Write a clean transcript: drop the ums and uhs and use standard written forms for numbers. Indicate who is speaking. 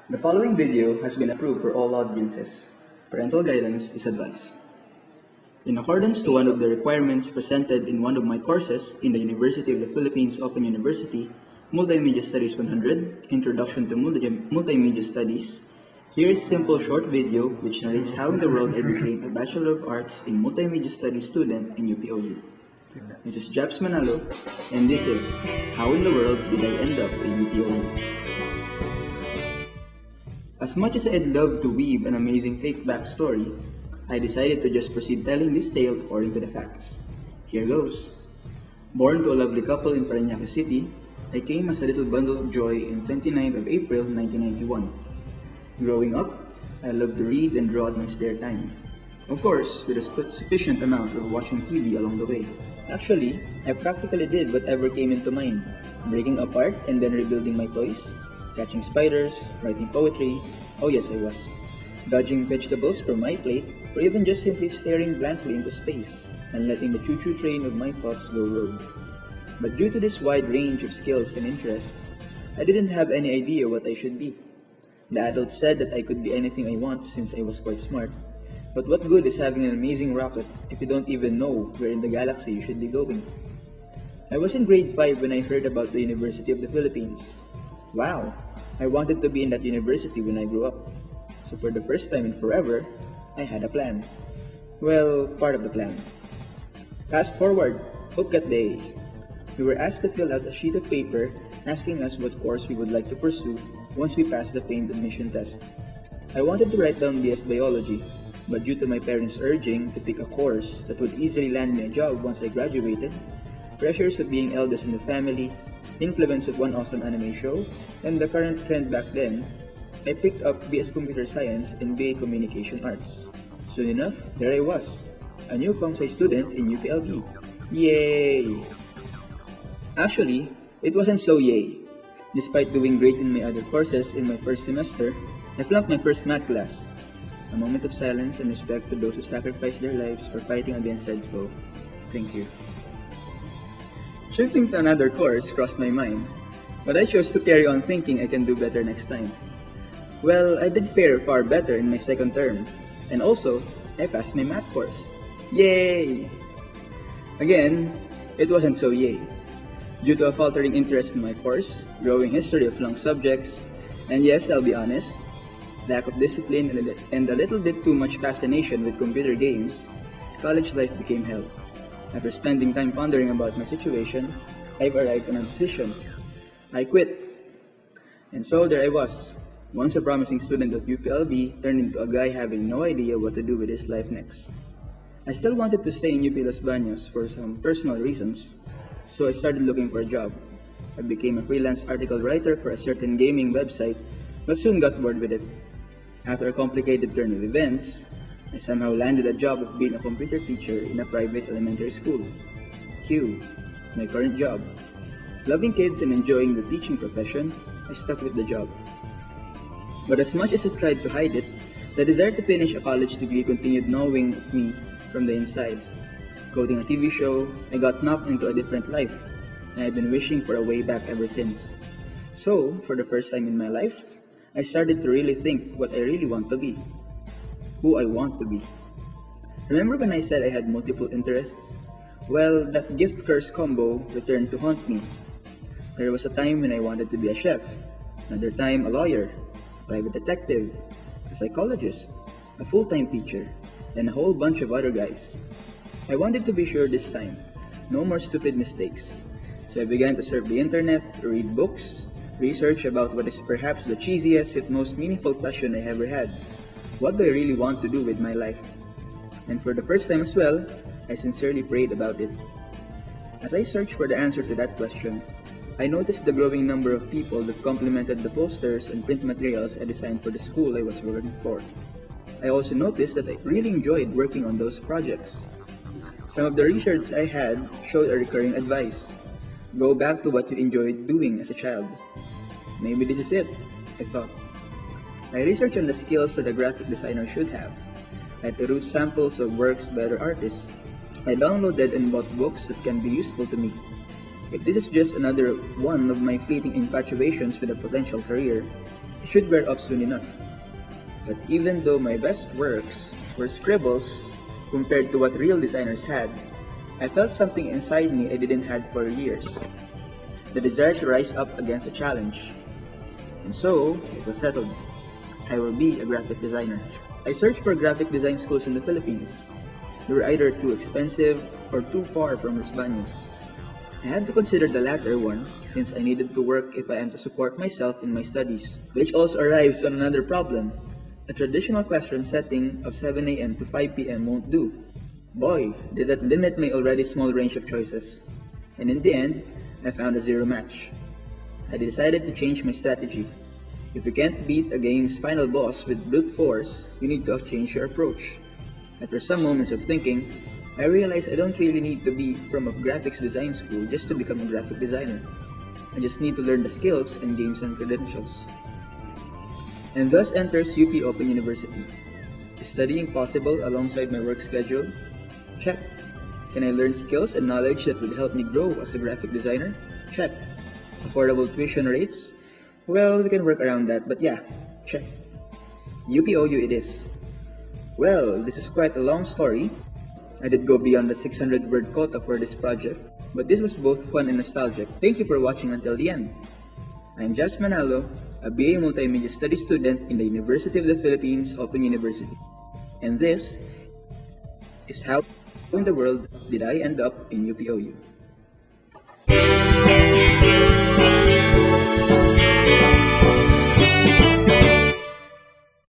Speaker 1: The following video has been approved for all audiences. Parental guidance is advised. In accordance to one of the requirements presented in one of my courses in the University of the Philippines Open University, Multimedia Studies 100, Introduction to Multimedia Studies, here is a simple short video which narrates how in the world I became a Bachelor of Arts in Multimedia Studies student in UPOU. This is Japs Manalo, and this is How in the World Did I End Up in UPOU? As much as I'd love to weave an amazing fake backstory, I decided to just proceed telling this tale according to the facts. Here goes. Born to a lovely couple in Parañaque City, I came as a little bundle of joy in 29th of April 1991. Growing up, I loved to read and draw at my spare time. Of course, with a sufficient amount of watching TV along the way. Actually, I practically did whatever came into mind, breaking apart and then rebuilding my toys, catching spiders, writing poetry, oh yes I was, dodging vegetables from my plate, or even just simply staring blankly into space and letting the choo-choo train of my thoughts go rogue. But due to this wide range of skills and interests, I didn't have any idea what I should be. The adults said that I could be anything I want since I was quite smart. But what good is having an amazing rocket if you don't even know where in the galaxy you should be going? I was in grade 5 when I heard about the University of the Philippines. Wow, I wanted to be in that university when I grew up. So for the first time in forever, I had a plan. Well, part of the plan. Fast forward, Upcat Day. We were asked to fill out a sheet of paper asking us what course we would like to pursue once we passed the famed admission test. I wanted to write down BS Biology, but due to my parents' urging to pick a course that would easily land me a job once I graduated, pressures of being eldest in the family, influence of one awesome anime show, and the current trend back then, I picked up BS Computer Science and BA Communication Arts. Soon enough, there I was, a new comsci student in UPLB. Yay! Actually, it wasn't so yay. Despite doing great in my other courses in my first semester, I flunked my first math class. A moment of silence and respect to those who sacrificed their lives for fighting against said foe. Thank you. Shifting to another course crossed my mind, but I chose to carry on thinking I can do better next time. Well, I did fare far better in my second term, and also, I passed my math course. Yay! Again, it wasn't so yay. Due to a faltering interest in my course, growing history of flunked subjects, and yes, I'll be honest, lack of discipline and a little bit too much fascination with computer games, college life became hell. After spending time pondering about my situation, I've arrived in a decision. I quit. And so there I was, once a promising student of UPLB turned into a guy having no idea what to do with his life next. I still wanted to stay in UP Los Baños for some personal reasons, so I started looking for a job. I became a freelance article writer for a certain gaming website, but soon got bored with it. After a complicated turn of events, I somehow landed a job of being a computer teacher in a private elementary school. Q, my current job. Loving kids and enjoying the teaching profession, I stuck with the job. But as much as I tried to hide it, the desire to finish a college degree continued gnawing at me from the inside. Coding a TV show, I got knocked into a different life, and I've been wishing for a way back ever since. So, for the first time in my life, I started to really think what I really want to be. Who I want to be. Remember when I said I had multiple interests? Well, that gift-curse combo returned to haunt me. There was a time when I wanted to be a chef, another time a lawyer, a private detective, a psychologist, a full-time teacher, and a whole bunch of other guys. I wanted to be sure this time, no more stupid mistakes. So I began to surf the internet, read books, research about what is perhaps the cheesiest yet most meaningful question I ever had. What do I really want to do with my life? And for the first time as well, I sincerely prayed about it. As I searched for the answer to that question, I noticed the growing number of people that complimented the posters and print materials I designed for the school I was working for. I also noticed that I really enjoyed working on those projects. Some of the research I had showed a recurring advice. Go back to what you enjoyed doing as a child. Maybe this is it, I thought. I researched on the skills that a graphic designer should have. I perused samples of works by other artists. I downloaded and bought books that can be useful to me. If this is just another one of my fleeting infatuations with a potential career, it should wear off soon enough. But even though my best works were scribbles compared to what real designers had, I felt something inside me I didn't have for years. The desire to rise up against a challenge. And so, it was settled. I will be a graphic designer. I searched for graphic design schools in the Philippines. They were either too expensive or too far from Los Baños. I had to consider the latter one since I needed to work if I am to support myself in my studies, which also arrives on another problem. A traditional classroom setting of 7 a.m. to 5 p.m. won't do. Boy, did that limit my already small range of choices. And in the end, I found a zero match. I decided to change my strategy. If you can't beat a game's final boss with brute force, you need to change your approach. After some moments of thinking, I realized I don't really need to be from a graphics design school just to become a graphic designer. I just need to learn the skills and gain some credentials. And thus enters UP Open University. Is studying possible alongside my work schedule? Check. Can I learn skills and knowledge that would help me grow as a graphic designer? Check. Affordable tuition rates? Well, we can work around that, but yeah, check. UPOU it is. Well, this is quite a long story. I did go beyond the 600-word quota for this project, but this was both fun and nostalgic. Thank you for watching until the end. I'm Jabs Manalo, a BA Multimedia Studies student in the University of the Philippines Open University. And this is how in the world did I end up in UPOU.